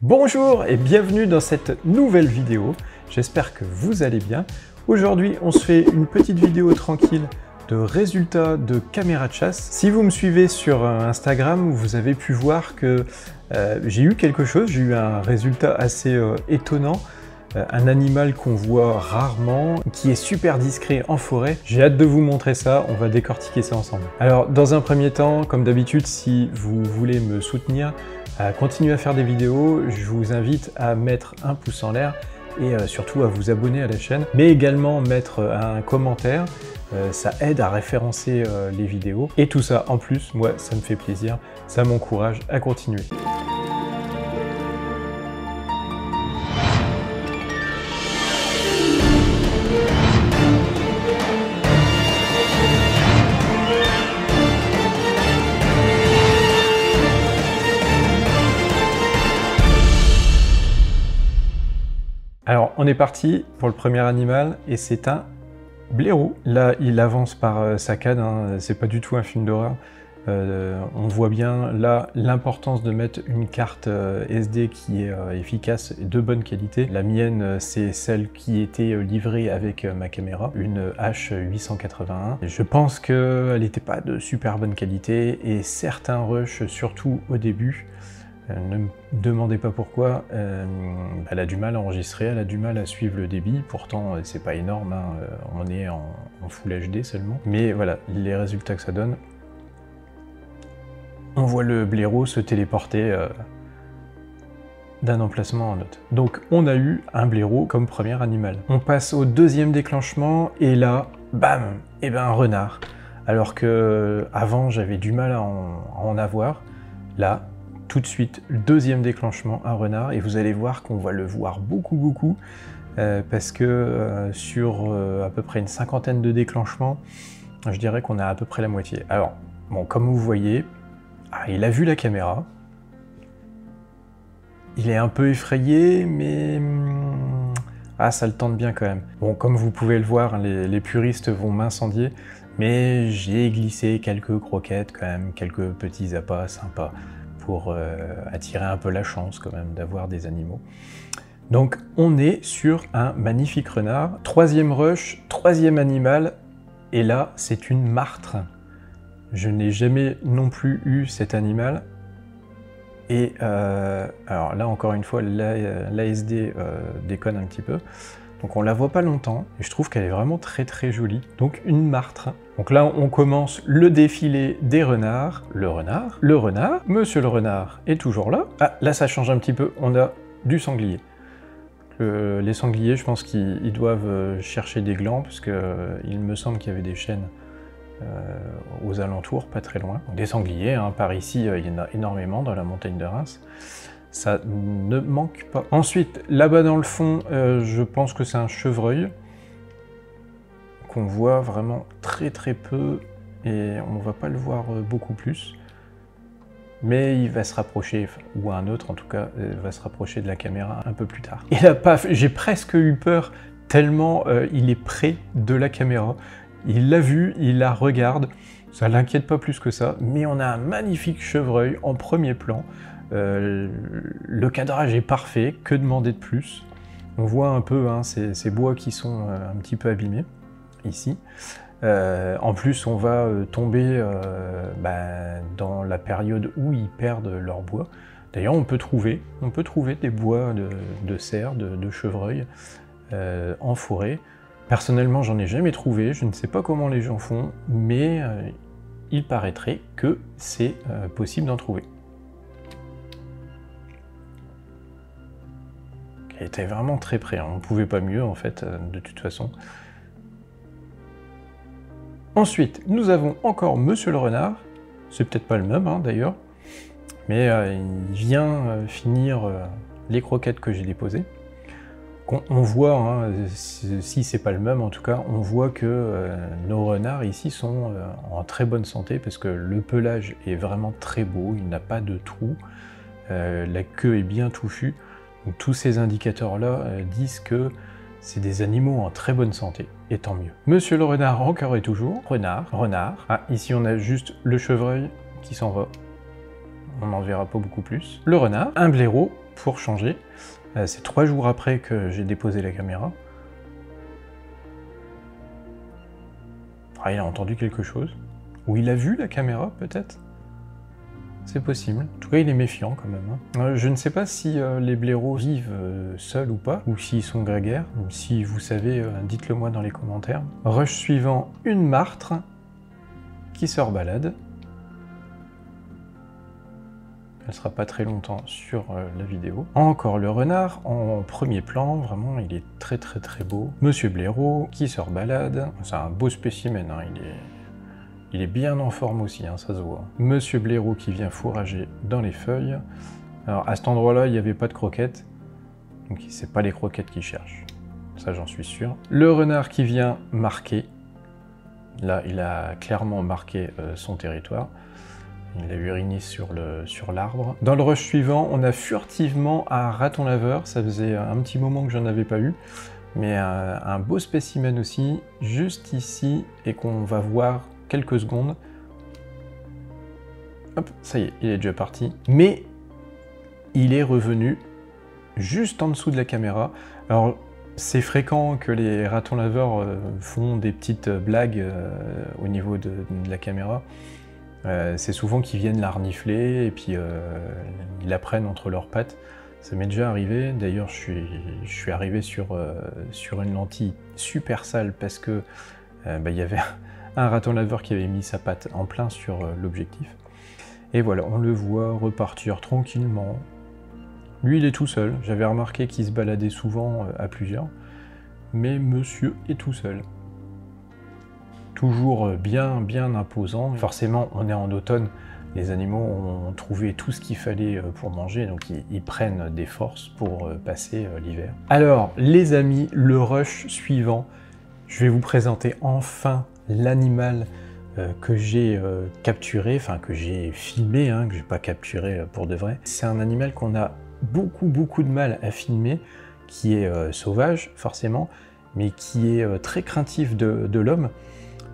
Bonjour et bienvenue dans cette nouvelle vidéo, j'espère que vous allez bien. Aujourd'hui on se fait une petite vidéo tranquille de résultats de caméra de chasse. Si vous me suivez sur Instagram, vous avez pu voir que j'ai eu quelque chose, j'ai eu un résultat assez étonnant. Un animal qu'on voit rarement, qui est super discret en forêt. J'ai hâte de vous montrer ça, on va décortiquer ça ensemble. Alors dans un premier temps, comme d'habitude, si vous voulez me soutenir, à continuer à faire des vidéos, je vous invite à mettre un pouce en l'air et surtout à vous abonner à la chaîne, mais également mettre un commentaire, ça aide à référencer les vidéos. Et tout ça en plus, moi ça me fait plaisir, ça m'encourage à continuer. Alors, on est parti pour le premier animal et c'est un blaireau. Là, il avance par saccade, hein, c'est pas du tout un film d'horreur. On voit bien là l'importance de mettre une carte SD qui est efficace et de bonne qualité. La mienne, c'est celle qui était livrée avec ma caméra, une H881. Je pense qu'elle n'était pas de super bonne qualité et certains rushs, surtout au début, ne me demandez pas pourquoi, elle a du mal à enregistrer, elle a du mal à suivre le débit, pourtant c'est pas énorme, hein, on est en Full HD seulement. Mais voilà, les résultats que ça donne. On voit le blaireau se téléporter d'un emplacement à un autre. Donc on a eu un blaireau comme premier animal. On passe au deuxième déclenchement et là, bam, et ben un renard. Alors que avant j'avais du mal à en avoir, là, tout de suite, le deuxième déclenchement, un renard, et vous allez voir qu'on va le voir beaucoup, parce que sur à peu près une cinquantaine de déclenchements, je dirais qu'on a à peu près la moitié. Alors, bon, comme vous voyez, il a vu la caméra, il est un peu effrayé, mais ça le tente bien quand même. Bon, comme vous pouvez le voir, les puristes vont m'incendier, mais j'ai glissé quelques croquettes quand même, quelques petits appâts sympas, pour attirer un peu la chance quand même d'avoir des animaux. Donc on est sur un magnifique renard. Troisième rush, troisième animal, et là c'est une martre. Je n'ai jamais non plus eu cet animal. Et alors là encore une fois, l'ASD déconne un petit peu. Donc on la voit pas longtemps, et je trouve qu'elle est vraiment très jolie. Donc une martre. Donc là on commence le défilé des renards. Le renard, monsieur le renard est toujours là. Ah, là ça change un petit peu, on a du sanglier. Les sangliers, je pense qu'ils doivent chercher des glands, parce que il me semble qu'il y avait des chênes aux alentours, pas très loin. Des sangliers, hein, par ici il y en a énormément dans la montagne de Reims. Ça ne manque pas. Ensuite, là-bas dans le fond, je pense que c'est un chevreuil qu'on voit vraiment très peu et on va pas le voir beaucoup plus. Mais il va se rapprocher, ou un autre en tout cas, va se rapprocher de la caméra un peu plus tard. Et là, paf, j'ai presque eu peur tellement il est près de la caméra. Il l'a vu, il la regarde, ça l'inquiète pas plus que ça, mais on a un magnifique chevreuil en premier plan. Le cadrage est parfait, que demander de plus? On voit un peu hein, ces bois qui sont un petit peu abîmés, ici. En plus, on va tomber dans la période où ils perdent leur bois. D'ailleurs, on peut trouver des bois de cerfs, de chevreuil en forêt. Personnellement, j'en ai jamais trouvé, je ne sais pas comment les gens font, mais il paraîtrait que c'est possible d'en trouver. Il était vraiment très près, hein. On ne pouvait pas mieux en fait, de toute façon. Ensuite, nous avons encore monsieur le renard, c'est peut-être pas le même hein, d'ailleurs, mais il vient finir les croquettes que j'ai déposées. On voit, hein, si c'est pas le même en tout cas, on voit que nos renards ici sont en très bonne santé parce que le pelage est vraiment très beau, il n'a pas de trou, la queue est bien touffue. Donc, tous ces indicateurs-là disent que c'est des animaux en très bonne santé, et tant mieux. Monsieur le renard encore et toujours. Renard. Ah, ici on a juste le chevreuil qui s'en va. On n'en verra pas beaucoup plus. Le renard, un blaireau, pour changer. C'est 3 jours après que j'ai déposé la caméra. Ah, il a entendu quelque chose. Ou il a vu la caméra, peut-être? C'est possible. En tout cas, il est méfiant quand même. Hein. Je ne sais pas si les blaireaux vivent seuls ou pas, ou s'ils sont grégaires. Si vous savez, dites-le moi dans les commentaires. Rush suivant, une martre qui se rebalade. Elle sera pas très longtemps sur la vidéo. Encore le renard en premier plan, vraiment il est très beau. Monsieur blaireau qui se rebalade, c'est un beau spécimen, hein. Il est bien en forme aussi, hein, ça se voit. Monsieur blaireau qui vient fourrager dans les feuilles. Alors à cet endroit-là, il n'y avait pas de croquettes, donc c'est pas les croquettes qu'il cherche. Ça j'en suis sûr. Le renard qui vient marquer. Là, il a clairement marqué son territoire. Il a uriné sur l'arbre. Dans le rush suivant, on a furtivement un raton laveur. Ça faisait un petit moment que j'en avais pas eu. Mais un beau spécimen aussi, juste ici, et qu'on va voir quelques secondes. Hop, ça y est, il est déjà parti. Mais il est revenu juste en dessous de la caméra. Alors, c'est fréquent que les ratons laveurs font des petites blagues au niveau de la caméra. C'est souvent qu'ils viennent la renifler et puis ils la prennent entre leurs pattes. Ça m'est déjà arrivé. D'ailleurs, je suis arrivé sur une lentille super sale parce que il y avait un raton laveur qui avait mis sa patte en plein sur l'objectif. Et voilà, on le voit repartir tranquillement. Lui, il est tout seul. J'avais remarqué qu'il se baladait souvent à plusieurs. Mais monsieur est tout seul. Toujours bien imposant. Forcément, on est en automne. Les animaux ont trouvé tout ce qu'il fallait pour manger, donc ils prennent des forces pour passer l'hiver. Alors, les amis, le rush suivant, je vais vous présenter enfin l'animal que j'ai capturé, enfin que j'ai filmé, hein, que j'ai pas capturé pour de vrai. C'est un animal qu'on a beaucoup de mal à filmer, qui est sauvage forcément, mais qui est très craintif de l'homme.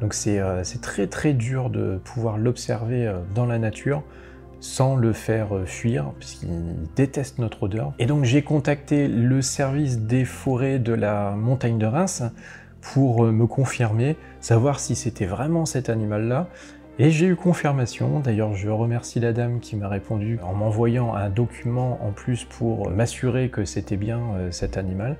Donc c'est très dur de pouvoir l'observer dans la nature sans le faire fuir, puisqu'il déteste notre odeur. Et donc j'ai contacté le service des forêts de la montagne de Reims pour me confirmer, savoir si c'était vraiment cet animal-là. Et j'ai eu confirmation. D'ailleurs, je remercie la dame qui m'a répondu en m'envoyant un document en plus pour m'assurer que c'était bien cet animal.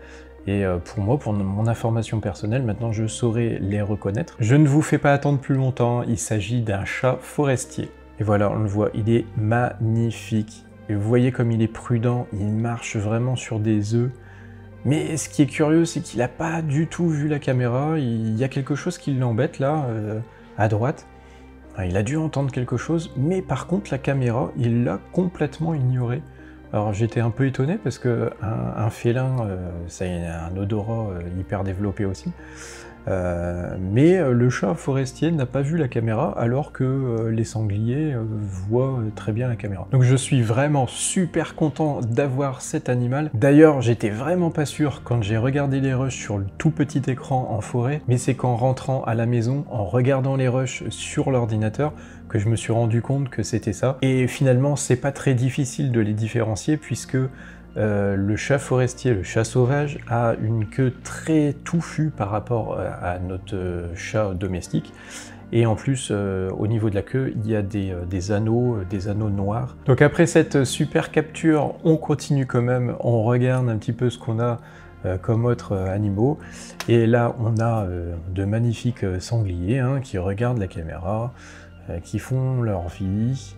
Et pour moi, pour mon information personnelle, maintenant je saurai les reconnaître. Je ne vous fais pas attendre plus longtemps, il s'agit d'un chat forestier. Et voilà, on le voit, il est magnifique. Et vous voyez comme il est prudent, il marche vraiment sur des œufs. Mais ce qui est curieux, c'est qu'il n'a pas du tout vu la caméra. Il y a quelque chose qui l'embête là, à droite. Il a dû entendre quelque chose, mais par contre la caméra, il l'a complètement ignorée. Alors j'étais un peu étonné parce que un félin, ça a un odorat hyper développé aussi. Mais le chat forestier n'a pas vu la caméra alors que les sangliers voient très bien la caméra. Donc je suis vraiment super content d'avoir cet animal. D'ailleurs, j'étais vraiment pas sûr quand j'ai regardé les rushs sur le tout petit écran en forêt, mais c'est qu'en rentrant à la maison, en regardant les rushs sur l'ordinateur, que je me suis rendu compte que c'était ça. Et finalement, c'est pas très difficile de les différencier puisque le chat forestier, le chat sauvage, a une queue très touffue par rapport à notre chat domestique. Et en plus, au niveau de la queue, il y a des anneaux noirs. Donc après cette super capture, on continue quand même, on regarde un petit peu ce qu'on a comme autres animaux. Et là, on a de magnifiques sangliers hein, qui regardent la caméra, qui font leur vie.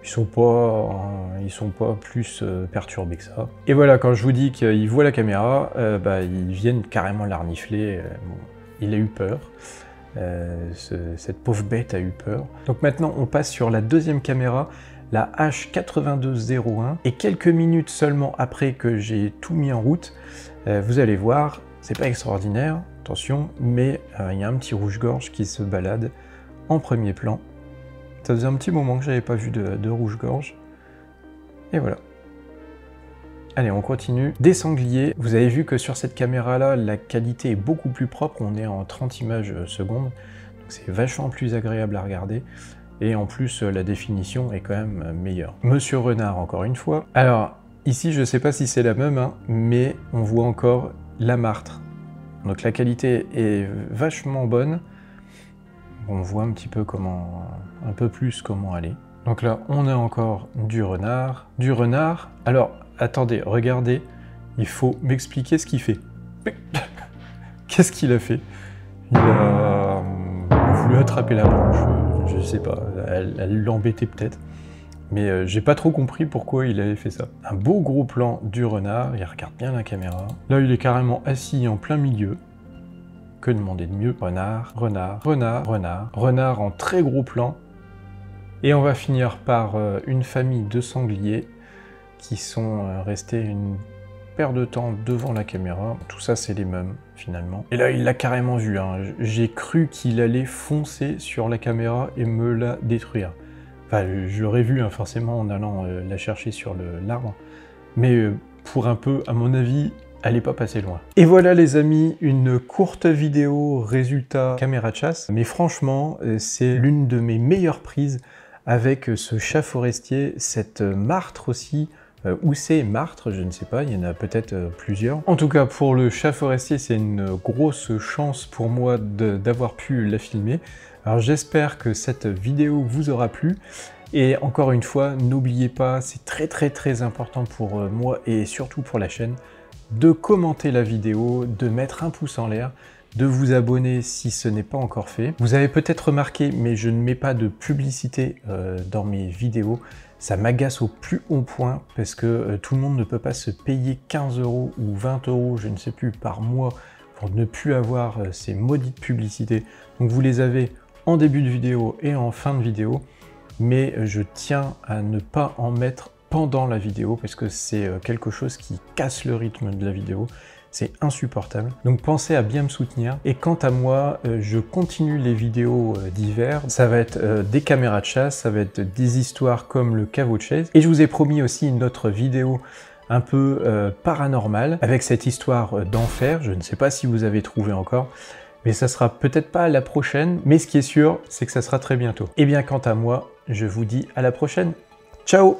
Ils sont pas plus perturbés que ça. Et voilà, quand je vous dis qu'ils voient la caméra, ils viennent carrément la renifler. Bon, il a eu peur. Cette pauvre bête a eu peur. Donc maintenant, on passe sur la deuxième caméra, la H8201. Et quelques minutes seulement après que j'ai tout mis en route, vous allez voir, c'est pas extraordinaire, attention, mais il y a un petit rouge-gorge qui se balade en premier plan. Ça faisait un petit moment que j'avais pas vu de rouge-gorge. Et voilà. Allez, on continue. Des sangliers. Vous avez vu que sur cette caméra-là, la qualité est beaucoup plus propre. On est en 30 images secondes. Donc c'est vachement plus agréable à regarder. et en plus la définition est quand même meilleure. Monsieur Renard encore une fois. Alors ici je sais pas si c'est la même, hein, mais on voit encore la martre. Donc la qualité est vachement bonne. On voit un petit peu comment, un peu plus comment elle est. Donc là on a encore du renard. Du renard, alors attendez, regardez, il faut m'expliquer ce qu'il fait. Qu'est-ce qu'il a fait? Il a voulu attraper la branche, je sais pas, elle l'embêtait peut-être. Mais j'ai pas trop compris pourquoi il avait fait ça. Un beau gros plan du renard, il regarde bien la caméra. Là il est carrément assis en plein milieu. Que demander de mieux? Renard, renard, renard, renard, renard en très gros plan. Et on va finir par une famille de sangliers qui sont restés une paire de temps devant la caméra. Tout ça c'est les mêmes finalement. Et là il l'a carrément vu, hein. J'ai cru qu'il allait foncer sur la caméra et me la détruire. Enfin je l'aurais vu hein, forcément en allant la chercher sur l'arbre. Mais pour un peu, à mon avis, elle n'est pas passée loin. Et voilà les amis, une courte vidéo résultat caméra de chasse. Mais franchement, c'est l'une de mes meilleures prises avec ce chat forestier, cette martre aussi, ou ces martres, je ne sais pas, il y en a peut-être plusieurs. En tout cas, pour le chat forestier, c'est une grosse chance pour moi d'avoir pu la filmer. Alors j'espère que cette vidéo vous aura plu. Et encore une fois, n'oubliez pas, c'est très important pour moi et surtout pour la chaîne, de commenter la vidéo, de mettre un pouce en l'air, de vous abonner si ce n'est pas encore fait. Vous avez peut-être remarqué, mais je ne mets pas de publicité dans mes vidéos. Ça m'agace au plus haut point parce que tout le monde ne peut pas se payer 15 € ou 20 €, je ne sais plus, par mois pour ne plus avoir ces maudites publicités. Donc vous les avez en début de vidéo et en fin de vidéo, mais je tiens à ne pas en mettre pendant la vidéo parce que c'est quelque chose qui casse le rythme de la vidéo. C'est insupportable. Donc pensez à bien me soutenir. Et quant à moi, je continue les vidéos d'hiver. Ça va être des caméras de chasse, ça va être des histoires comme le caveau de chaise. Et je vous ai promis aussi une autre vidéo un peu paranormale avec cette histoire d'enfer. Je ne sais pas si vous avez trouvé encore. Mais ça sera peut-être pas la prochaine. Mais ce qui est sûr, c'est que ça sera très bientôt. Et bien quant à moi, je vous dis à la prochaine. Ciao!